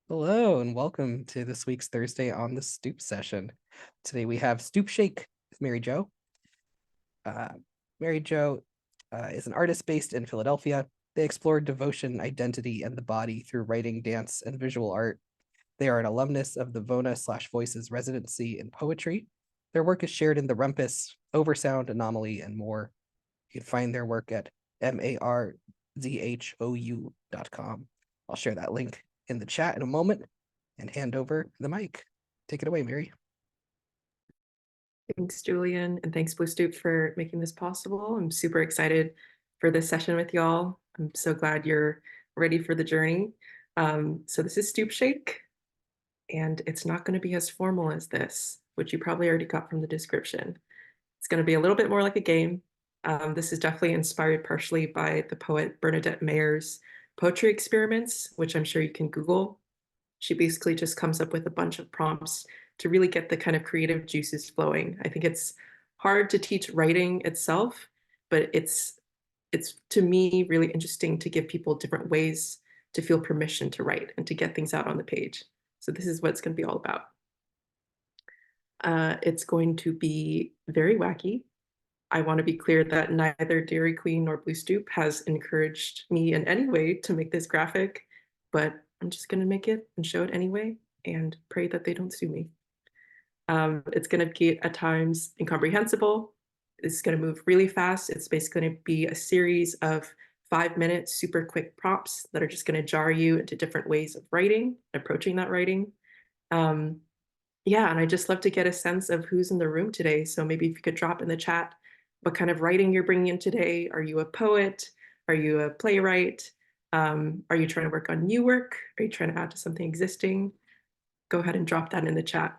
Hello and welcome to this week's Thursday on the Stoop session. Today we have Stoop Shake with Mary Jo. Uh, Mary Jo is an artist based in Philadelphia. They explore devotion, identity, and the body through writing, dance, and visual art. They are an alumnus of the VONA/Voices residency in poetry. Their work is shared in the Rumpus, Oversound, ANMLY, and more. You can find their work at marzhou.com. I'll share that link in the chat in a moment and hand over the mic. Take it away, Mary. Thanks, Julian, and thanks, Blue Stoop, for making this possible. I'm super excited for this session with y'all. I'm so glad you're ready for the journey. So this is Stoop Shake, and it's not going to be as formal as this, which you probably already got from the description. It's going to be a little bit more like a game. This is definitely inspired partially by the poet Bernadette Mayer's poetry experiments, which I'm sure you can Google. She basically just comes up with a bunch of prompts to really get the kind of creative juices flowing. I think it's hard to teach writing itself, but it's to me really interesting to give people different ways to feel permission to write and to get things out on the page. So this is what it's going to be all about. It's going to be very wacky. I want to be clear that neither Dairy Queen nor Blue Stoop has encouraged me in any way to make this graphic, but I'm just going to make it and show it anyway and pray that they don't sue me. It's going to be at times incomprehensible. It's going to move really fast. It's basically going to be a series of 5-minute super quick prompts that are just going to jar you into different ways of writing, approaching that writing. Yeah, and I just love to get a sense of who's in the room today. So maybe if you could drop in the chat what kind of writing you're bringing in today. Are you a poet? Are you a playwright? Are you trying to work on new work? Are you trying to add to something existing? Go ahead and drop that in the chat.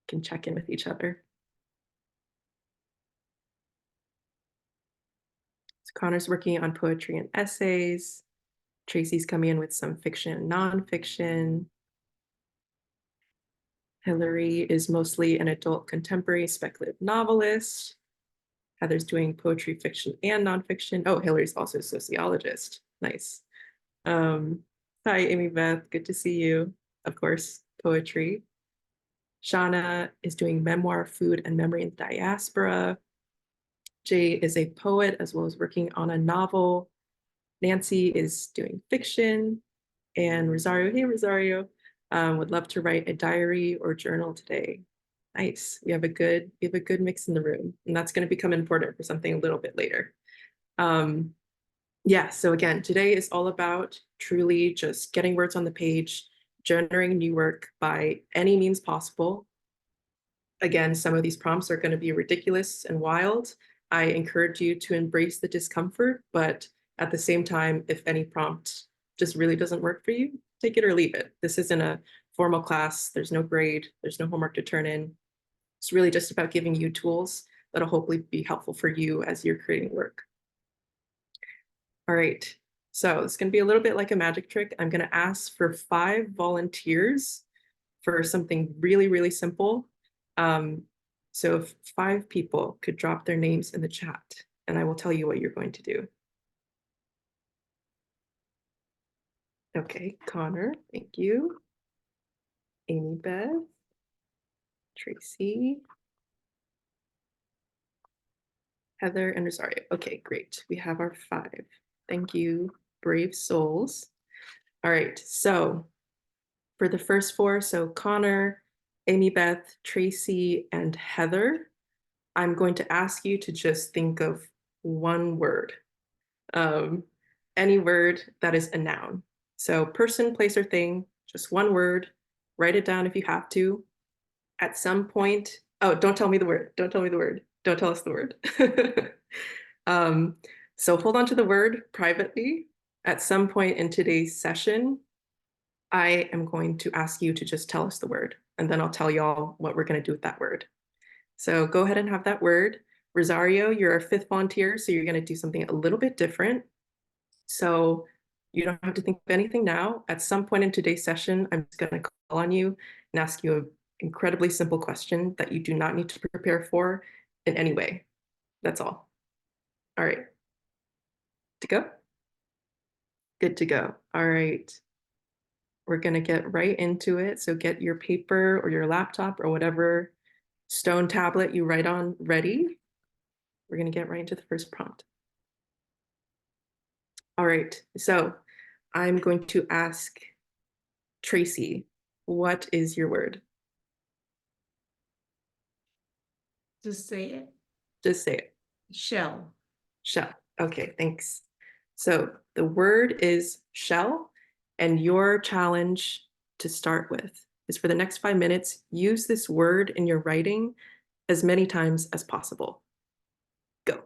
We can check in with each other. So Connor's working on poetry and essays. Tracy's coming in with some fiction and nonfiction. Hillary is mostly an adult contemporary speculative novelist. Heather's doing poetry, fiction, and nonfiction. Oh, Hillary's also a sociologist. Nice. Hi, Amy Beth. Good to see you. Of course, poetry. Shauna is doing memoir, food, and memory in the diaspora. Jay is a poet as well as working on a novel. Nancy is doing fiction. And Rosario, hey, Rosario, would love to write a diary or journal today. Nice. We have a good mix in the room, and that's going to become important for something a little bit later. Yeah, so again, today is all about truly just getting words on the page, generating new work by any means possible. Again, some of these prompts are going to be ridiculous and wild. I encourage you to embrace the discomfort, but at the same time, if any prompt just really doesn't work for you, take it or leave it. This isn't a formal class. There's no grade. There's no homework to turn in. It's really just about giving you tools that'll hopefully be helpful for you as you're creating work. All right, so it's going to be a little bit like a magic trick. I'm going to ask for 5 volunteers for something really, really simple. So if 5 people could drop their names in the chat, and I will tell you what you're going to do. Okay, Connor, thank you. Amy Beth, Tracy, Heather, and Rosario. Okay, great. We have our 5. Thank you, brave souls. All right, so for the first 4, so Connor, Amy Beth, Tracy, and Heather, I'm going to ask you to just think of one word, any word that is a noun. So person, place, or thing, just one word. Write it down if you have to. At some point, oh, don't tell me the word. Don't tell me the word. Don't tell us the word. So hold on to the word privately. At some point in today's session, I am going to ask you to just tell us the word, and then I'll tell y'all what we're going to do with that word. So go ahead and have that word. Rosario, you're our 5th volunteer, so you're going to do something a little bit different. So you don't have to think of anything now. At some point in today's session, I'm just going to call on you and ask you an incredibly simple question that you do not need to prepare for in any way. That's all. All right. To go? Good to go. All right. We're going to get right into it. So get your paper or your laptop or whatever stone tablet you write on ready. We're going to get right into the first prompt. All right, so I'm going to ask Tracy, what is your word? Just say it. Just say it. Shell. Shell. Okay, thanks. So the word is shell, and your challenge to start with is for the next 5 minutes, use this word in your writing as many times as possible. Go.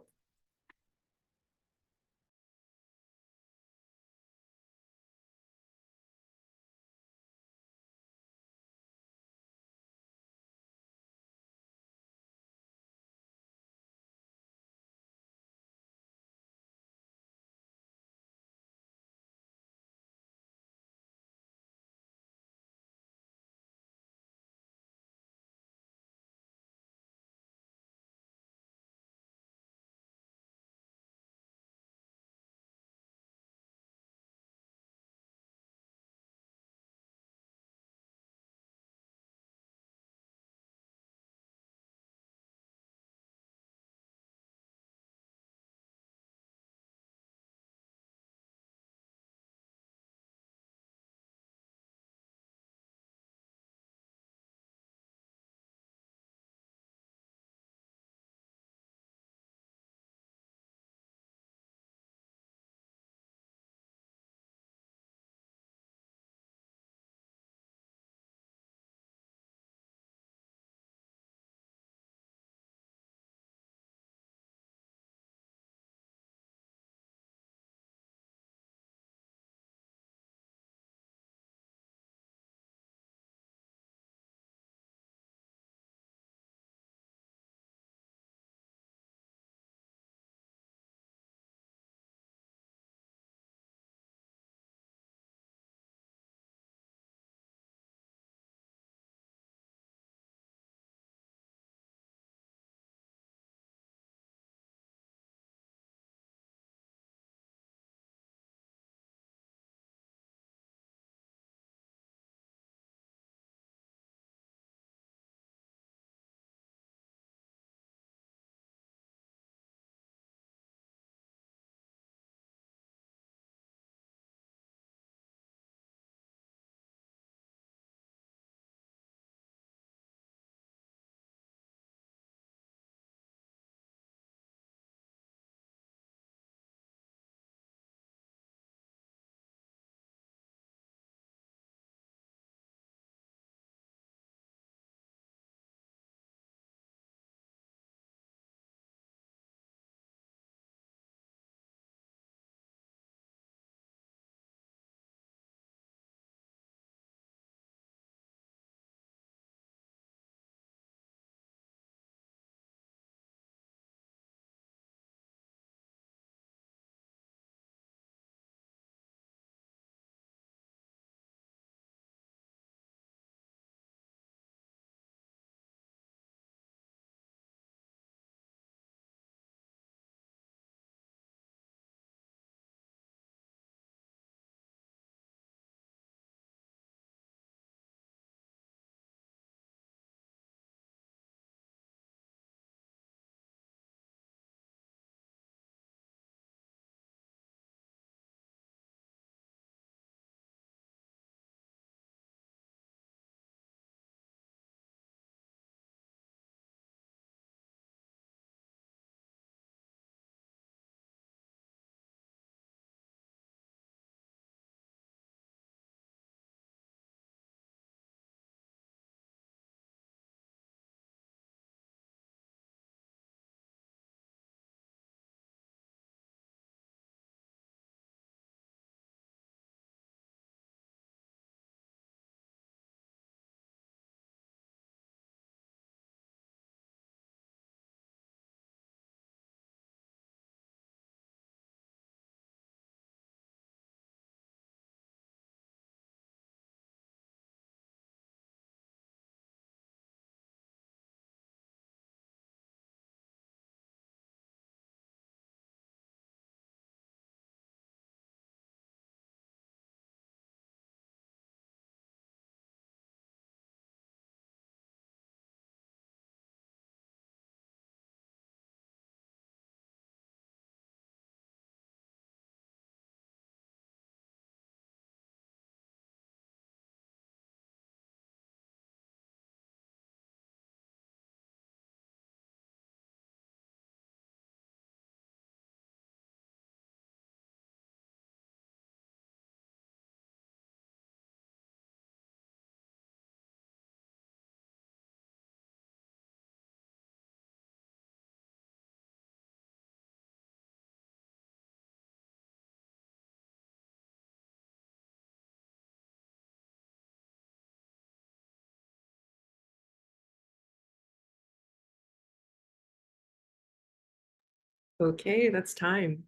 Okay, that's time.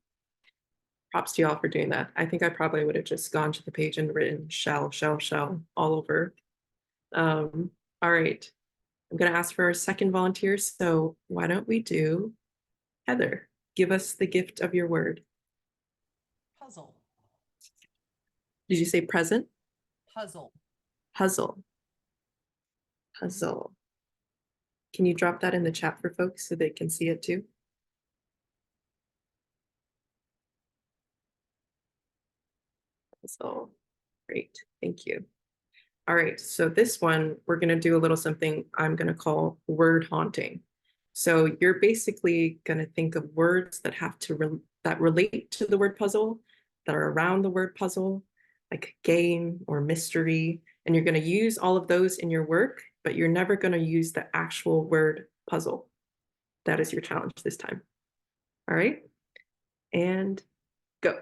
Props to y'all for doing that. I think I probably would have just gone to the page and written shell, shell, shell all over. All right. I'm going to ask for a second volunteer. So why don't we do Heather? Give us the gift of your word. Puzzle. Did you say present? Puzzle. Puzzle. Puzzle. Can you drop that in the chat for folks so they can see it too? Puzzle. Great. Thank you. All right, so this one, we're going to do a little something I'm going to call word haunting. So you're basically going to think of words that have to that relate to the word puzzle, that are around the word puzzle, like game or mystery, and you're going to use all of those in your work, but you're never going to use the actual word puzzle. That is your challenge this time. All right, and go.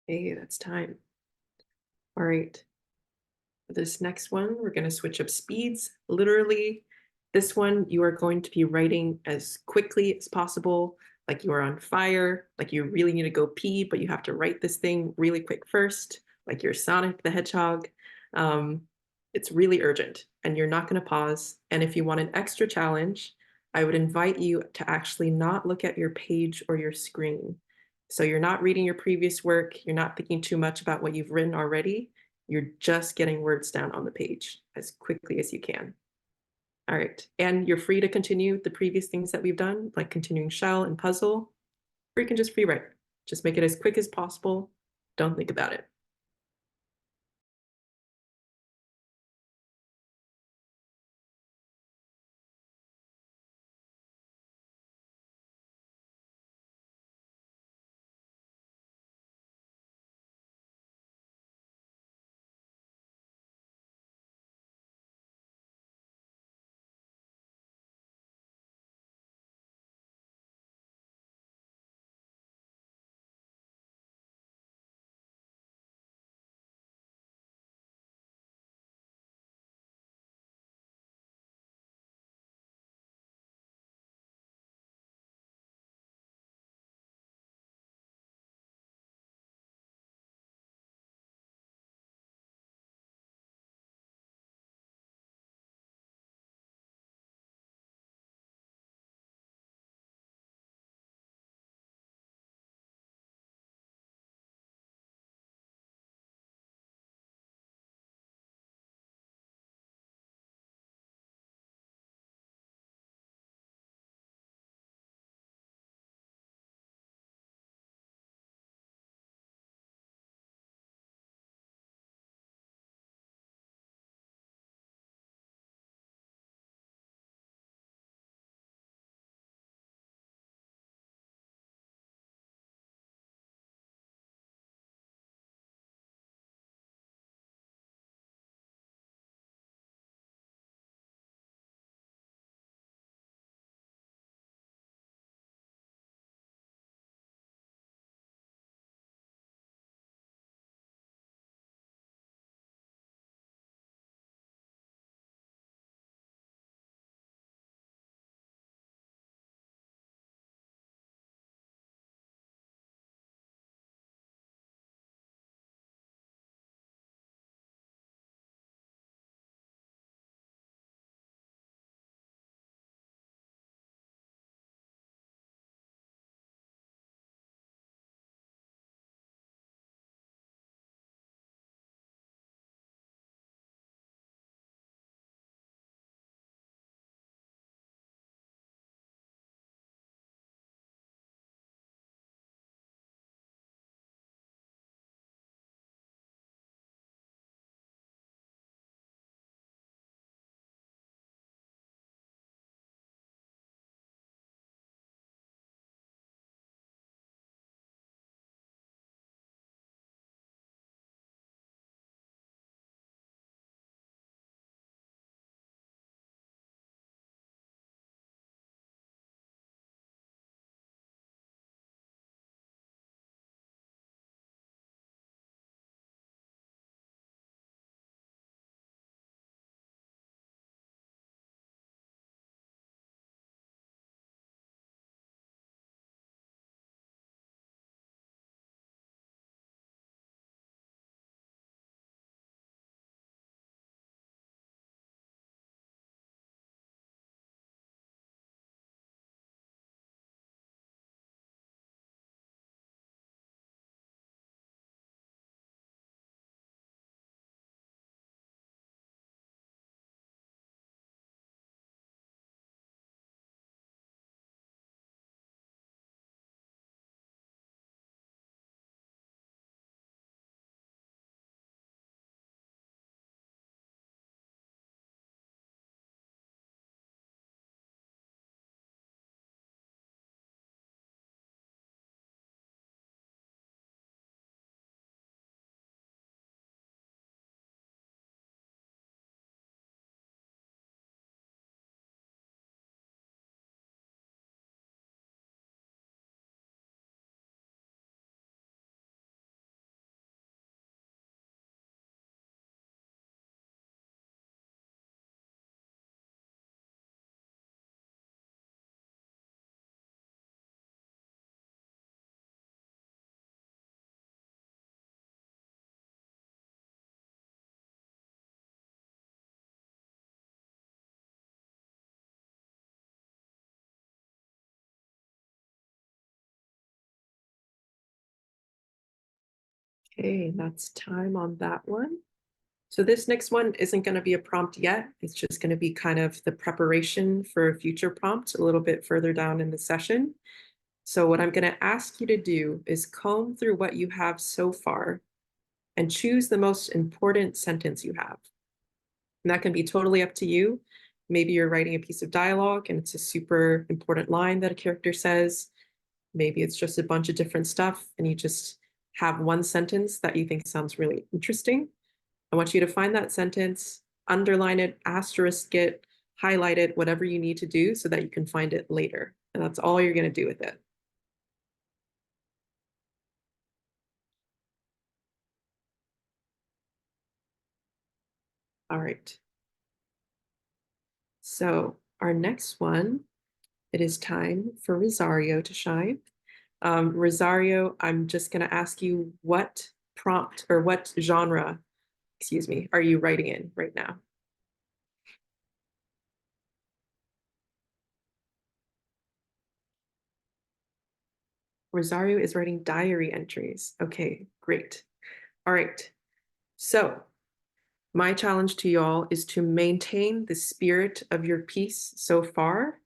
Hey, that's time. All right. For this next one, we're going to switch up speeds. Literally, this one, you are going to be writing as quickly as possible, like you are on fire, like you really need to go pee, but you have to write this thing really quick first, like you're Sonic the Hedgehog. Um, it's really urgent and you're not going to pause. And if you want an extra challenge, I would invite you to actually not look at your page or your screen. So you're not reading your previous work, you're not thinking too much about what you've written already. You're just getting words down on the page as quickly as you can. All right, and you're free to continue the previous things that we've done, like continuing shell and puzzle, or you can just free write. Just make it as quick as possible. Don't think about it. Okay, that's time on that one. So this next one isn't going to be a prompt yet. It's just going to be kind of the preparation for a future prompt a little bit further down in the session. So what I'm going to ask you to do is comb through what you have so far and choose the most important sentence you have. And that can be totally up to you. Maybe you're writing a piece of dialogue and it's a super important line that a character says. Maybe it's just a bunch of different stuff and you just have one sentence that you think sounds really interesting. I want you to find that sentence, underline it, asterisk it, highlight it, whatever you need to do so that you can find it later. And that's all you're going to do with it. All right. So our next one, it is time for Rosario to shine. Rosario, I'm just going to ask you what prompt or what genre, excuse me, are you writing in right now? Rosario is writing diary entries. Okay, great. All right. So my challenge to y'all is to maintain the spirit of your piece so far,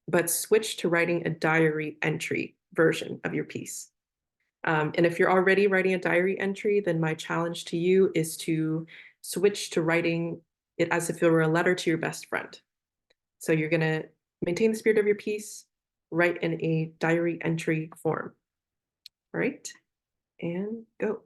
but switch to writing a diary entry version of your piece. And if you're already writing a diary entry, then my challenge to you is to switch to writing it as if it were a letter to your best friend. So you're going to maintain the spirit of your piece, write in a diary entry form. All right, and go.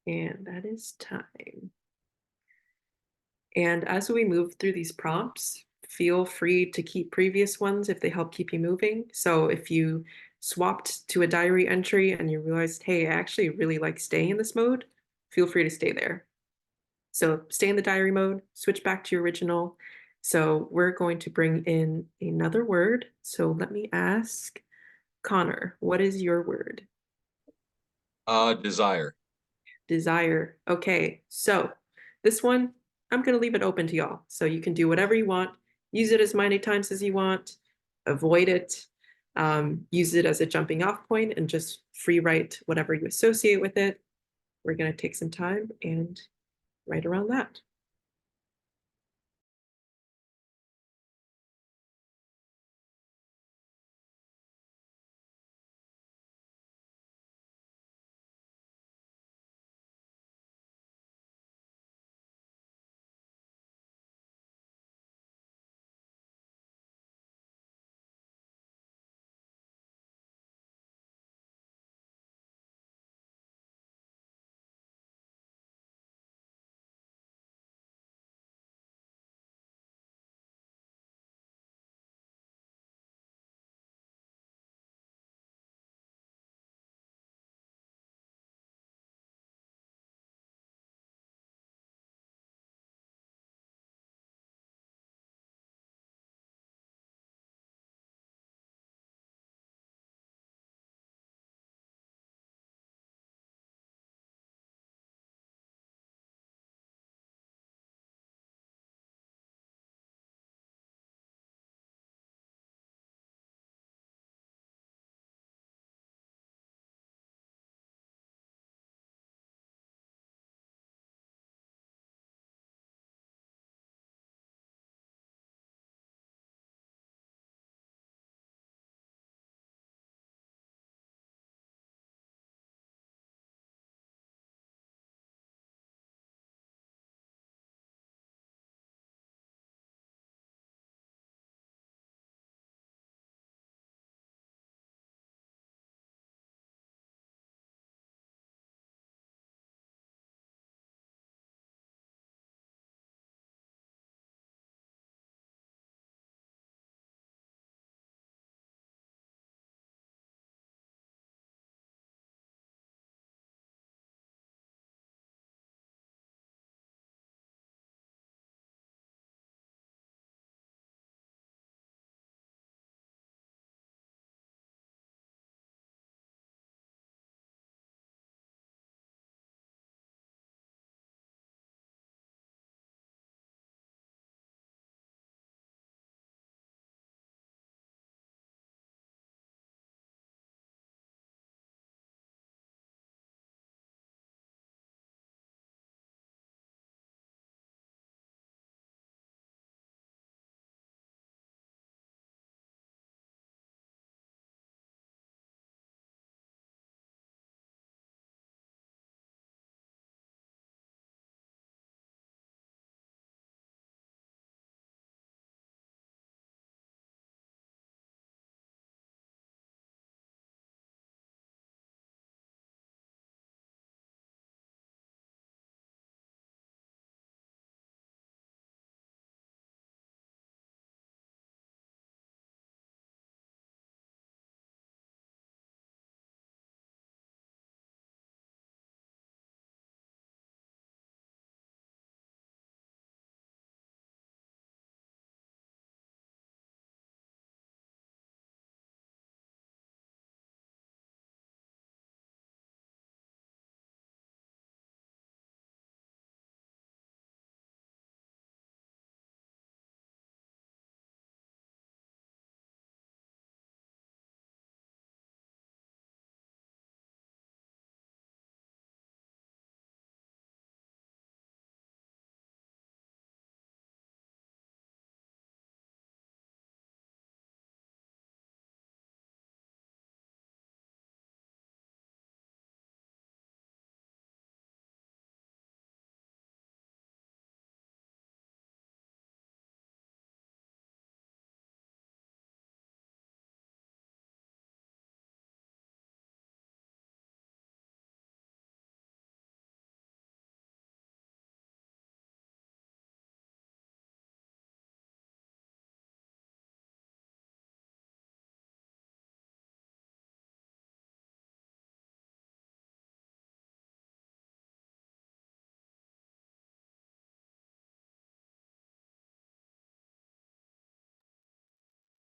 And that is time. And as we move through these prompts, feel free to keep previous ones if they help keep you moving. So if you swapped to a diary entry and you realized, hey, I actually really like staying in this mode, feel free to stay there. So stay in the diary mode, switch back to your original. So we're going to bring in another word. So let me ask Connor, what is your word? Desire. Desire. Okay, so this one, I'm going to leave it open to y'all. So you can do whatever you want, use it as many times as you want, avoid it, use it as a jumping off point, and just free write whatever you associate with it. We're going to take some time and write around that.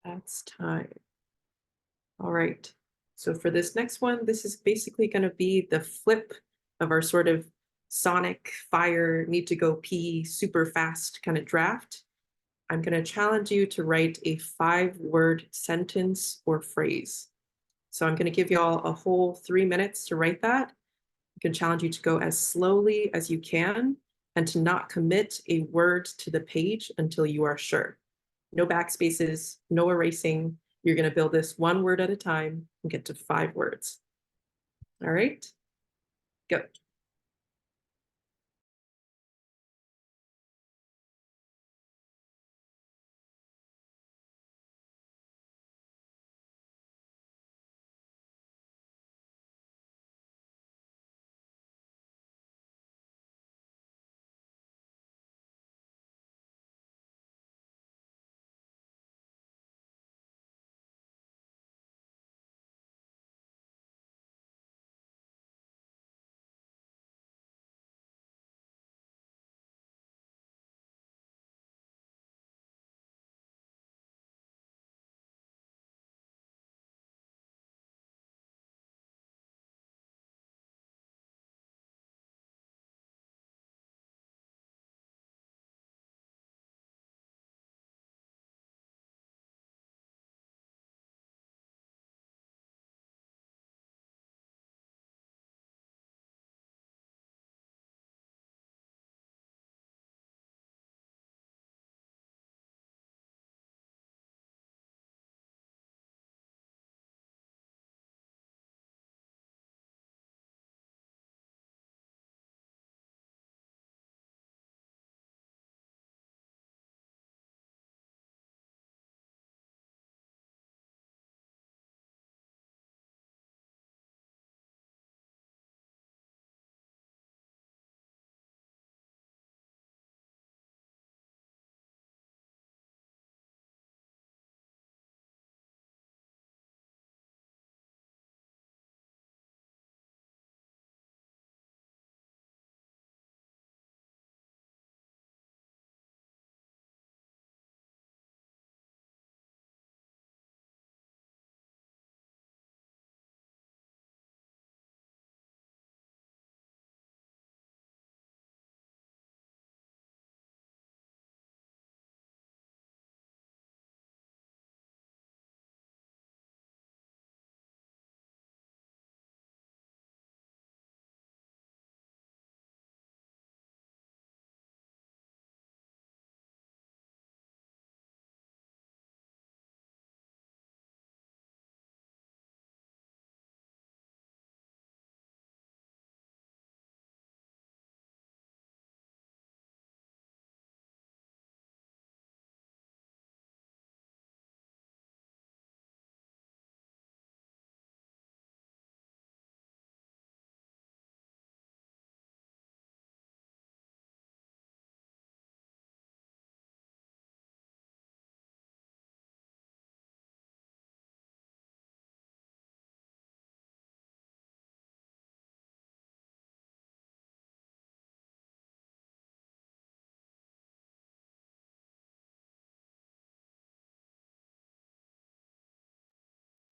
That's time. All right. So for this next one, this is basically going to be the flip of our sort of sonic fire, need to go pee super fast kind of draft. I'm going to challenge you to write a 5-word sentence or phrase. So I'm going to give y'all a whole 3 minutes to write that. I can challenge you to go as slowly as you can and to not commit a word to the page until you are sure. No backspaces, no erasing. You're going to build this 1 word at a time and get to 5 words. All right, go.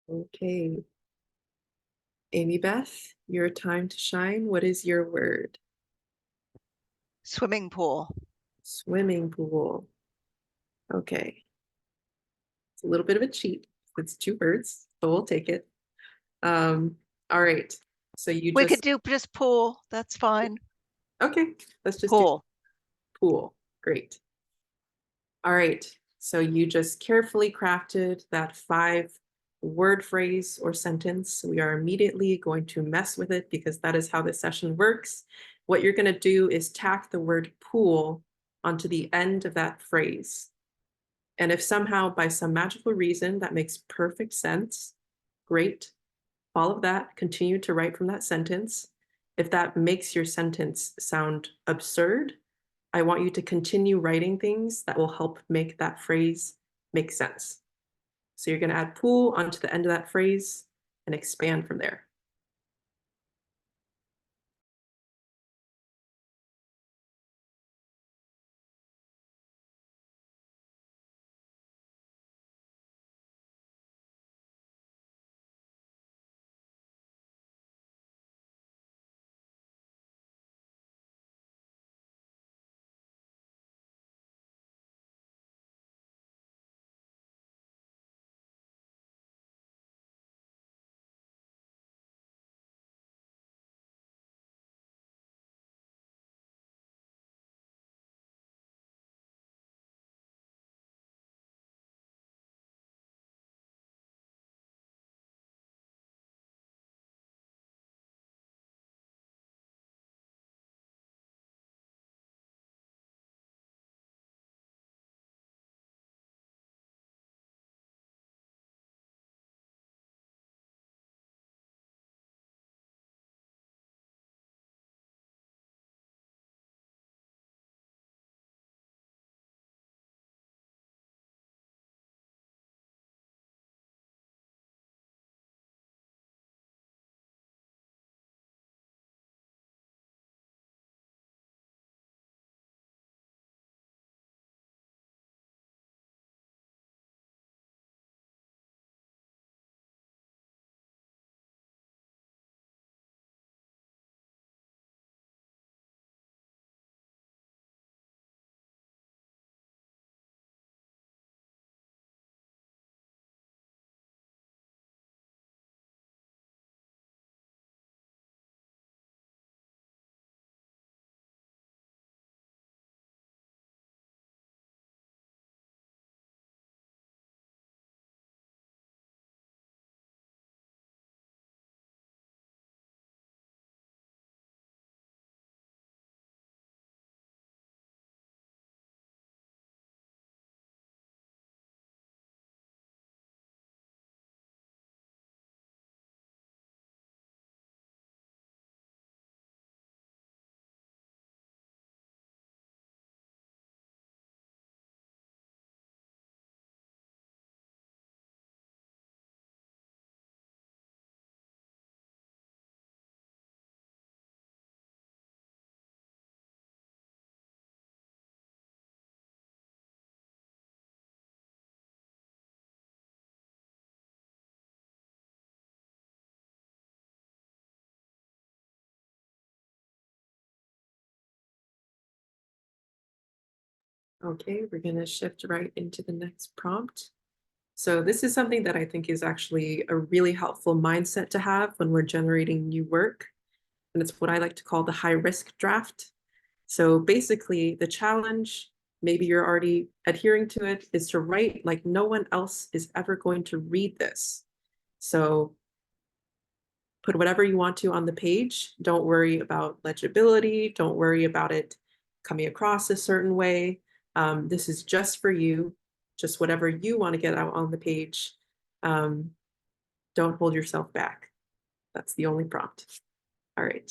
Okay. Amy Beth, your time to shine. What is your word? Swimming pool. Swimming pool. Okay. It's a little bit of a cheat. It's 2 words, but we'll take it. All right. So you We just could do just pool. That's fine. okay. Let's just Pool. do pool. Great. All right. So you just carefully crafted that 5-word phrase or sentence. We are immediately going to mess with it because that is how this session works. What you're going to do is tack the word pool onto the end of that phrase. And if somehow by some magical reason that makes perfect sense, great. Follow that, continue to write from that sentence. If that makes your sentence sound absurd, I want you to continue writing things that will help make that phrase make sense. So you're going to add pool onto the end of that phrase and expand from there. Okay, we're going to shift right into the next prompt. So this is something that I think is actually a really helpful mindset to have when we're generating new work. And it's what I like to call the high risk draft. So basically the challenge, maybe you're already adhering to it, is to write like no one else is ever going to read this. So put whatever you want to on the page. Don't worry about legibility. Don't worry about it coming across a certain way. This is just for you, just whatever you want to get out on the page. Don't hold yourself back. That's the only prompt. All right.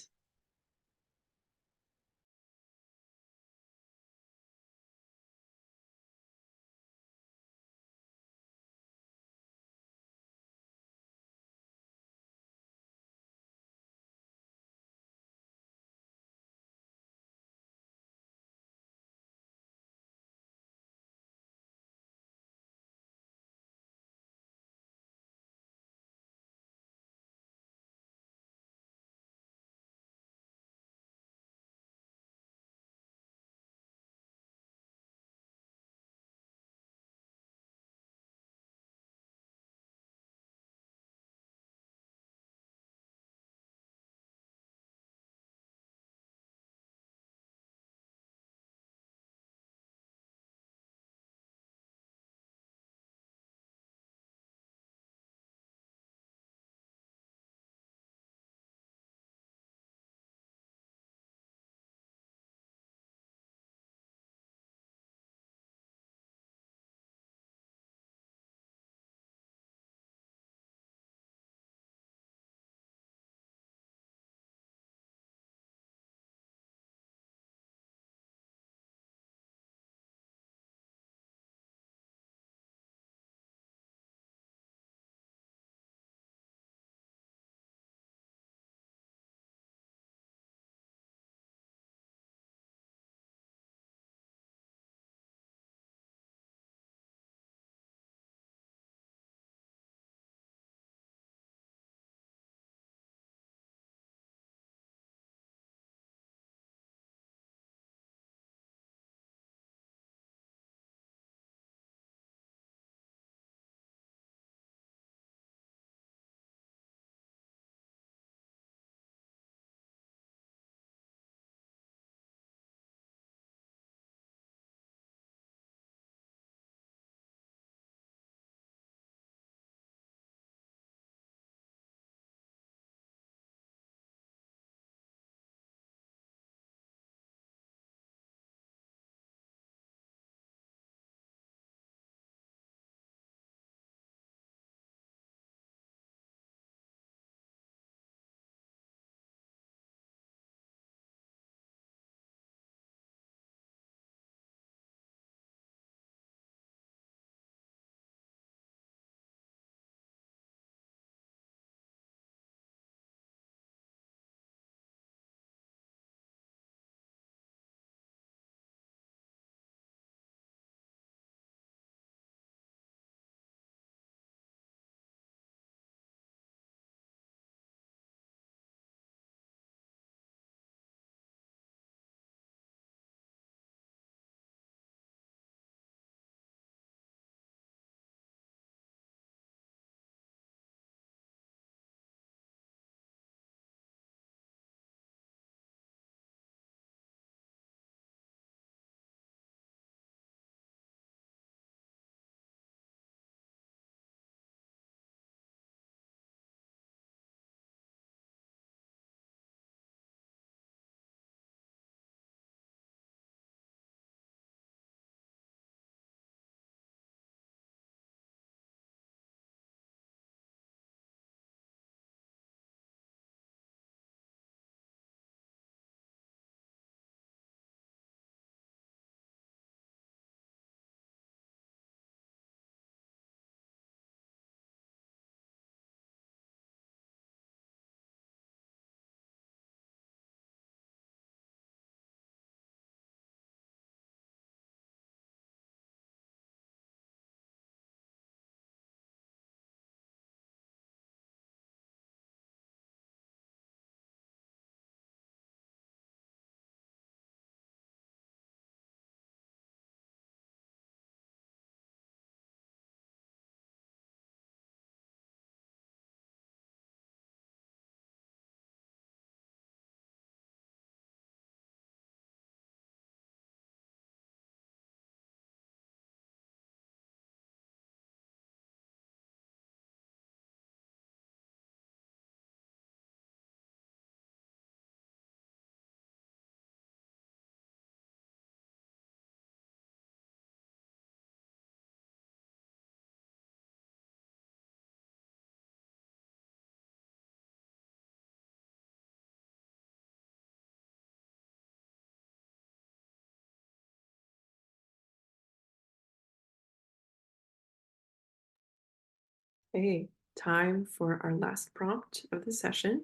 Okay, time for our last prompt of the session.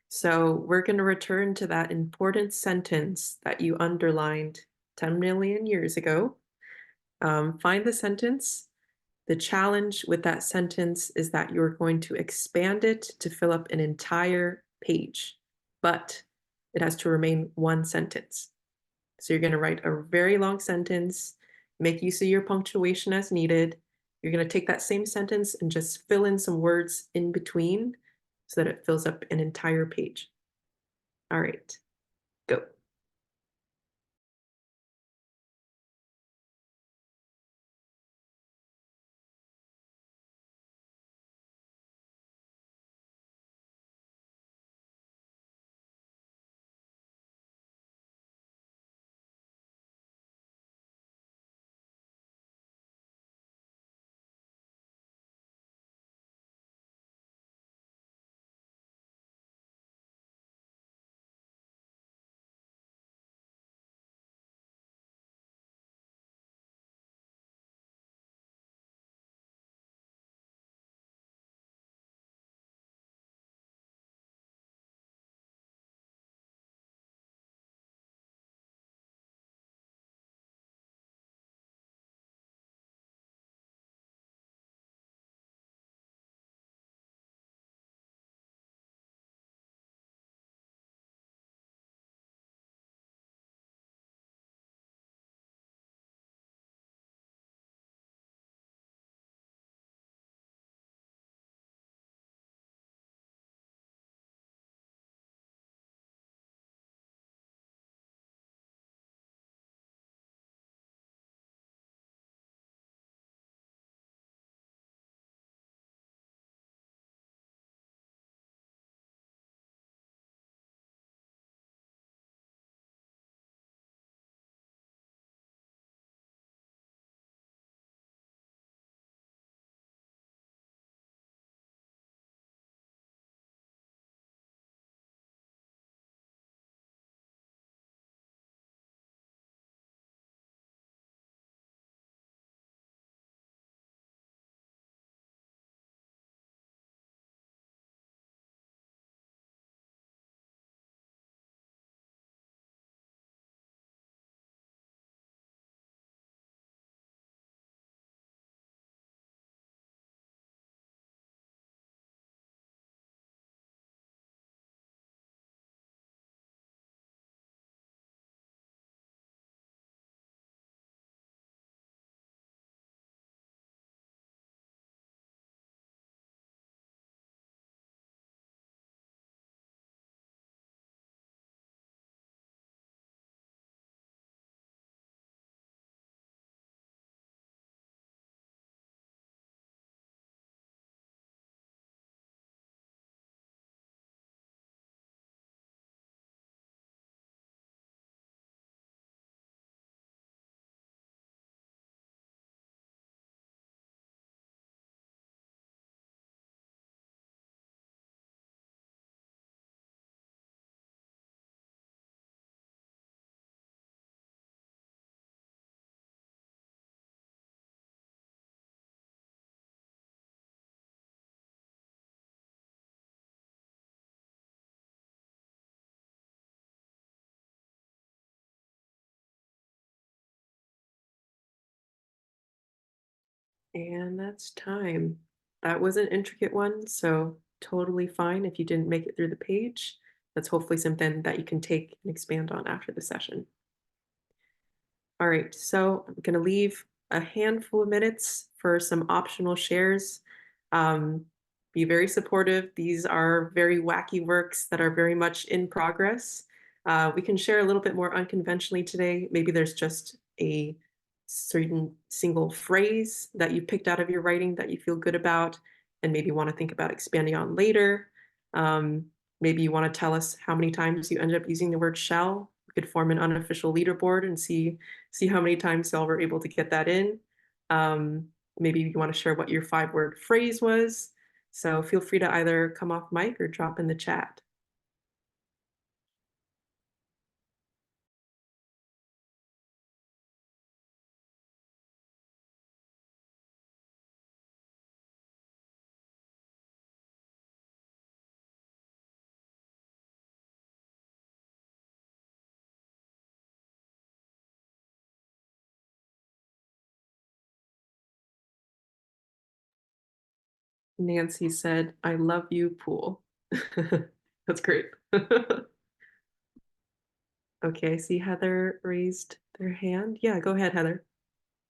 So we're going to return to that important sentence that you underlined 10 million years ago. Find the sentence. The challenge with that sentence is that you're going to expand it to fill up an entire page, but it has to remain one sentence. So you're going to write a very long sentence, make use of your punctuation as needed. You're going to take that same sentence and just fill in some words in between so that it fills up an entire page. All right, go. And that's time. That was an intricate one, so totally fine if you didn't make it through the page. That's hopefully something that you can take and expand on after the session. All right, so I'm going to leave a handful of minutes for some optional shares. Be very supportive. These are very wacky works that are very much in progress. We can share a little bit more unconventionally today. Maybe there's just a certain single phrase that you picked out of your writing that you feel good about and maybe want to think about expanding on later. Maybe you want to tell us how many times you ended up using the word shall. We could form an unofficial leaderboard and see how many times y'all were able to get that in. Maybe you want to share what your 5-word phrase was. So feel free to either come off mic or drop in the chat. Nancy said, I love you, pool. That's great. Okay, I see Heather raised their hand. Yeah, go ahead, Heather.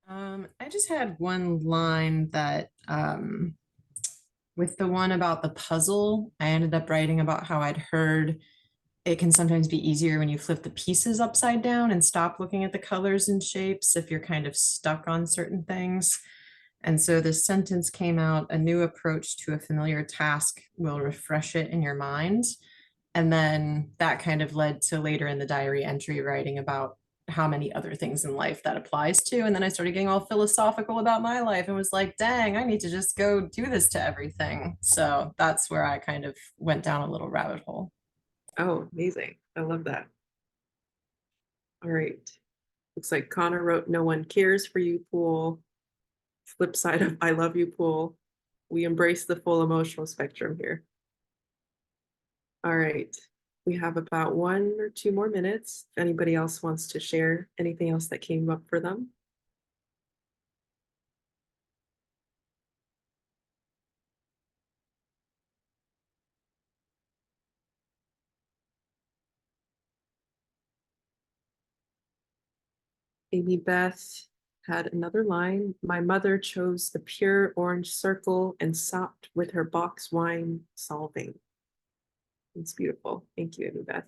I just had one line that with the one about the puzzle, I ended up writing about how I'd heard it can sometimes be easier when you flip the pieces upside down and stop looking at the colors and shapes if you're kind of stuck on certain things. And so this sentence came out, a new approach to a familiar task will refresh it in your mind. And then that kind of led to later in the diary entry writing about how many other things in life that applies to. And then I started getting all philosophical about my life and was like, dang, I need to just go do this to everything. So that's where I kind of went down a little rabbit hole. Oh, amazing. I love that. All right. Looks like Connor wrote, no one cares for you, pool. Flip side of I love you, pool. We embrace the full emotional spectrum here. All right. We have about 1 or 2 more minutes. If anybody else wants to share anything else that came up for them. Amy Beth had another line. My mother chose the pure orange circle and sopped with her box wine solving. It's beautiful. Thank you, Amy Beth.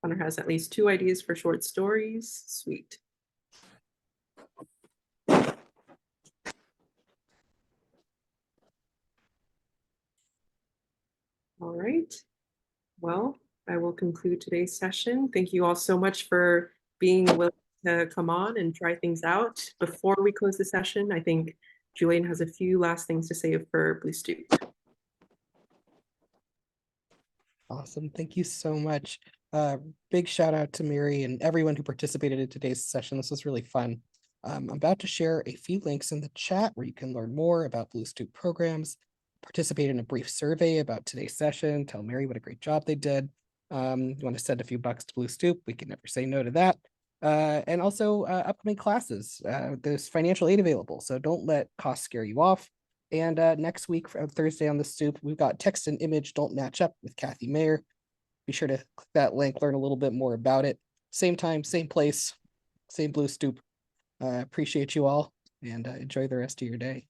Connor has at least 2 ideas for short stories. Sweet. All right. Well, I will conclude today's session. Thank you all so much for being willing to come on and try things out. Before we close the session, I think Julian has a few last things to say for Blue Stoop. Awesome. Thank you so much. Big shout out to Mary and everyone who participated in today's session. This was really fun. I'm about to share a few links in the chat where you can learn more about Blue Stoop programs, participate in a brief survey about today's session, tell Mary what a great job they did. You want to send a few bucks to Blue Stoop, we can never say no to that. And also upcoming classes. There's financial aid available, so don't let costs scare you off. And next week, Thursday on the Stoop, we've got text and image don't match up with Kathy Mayer. Be sure to click that link, learn a little bit more about it. Same time, same place, same Blue Stoop. Appreciate you all and enjoy the rest of your day.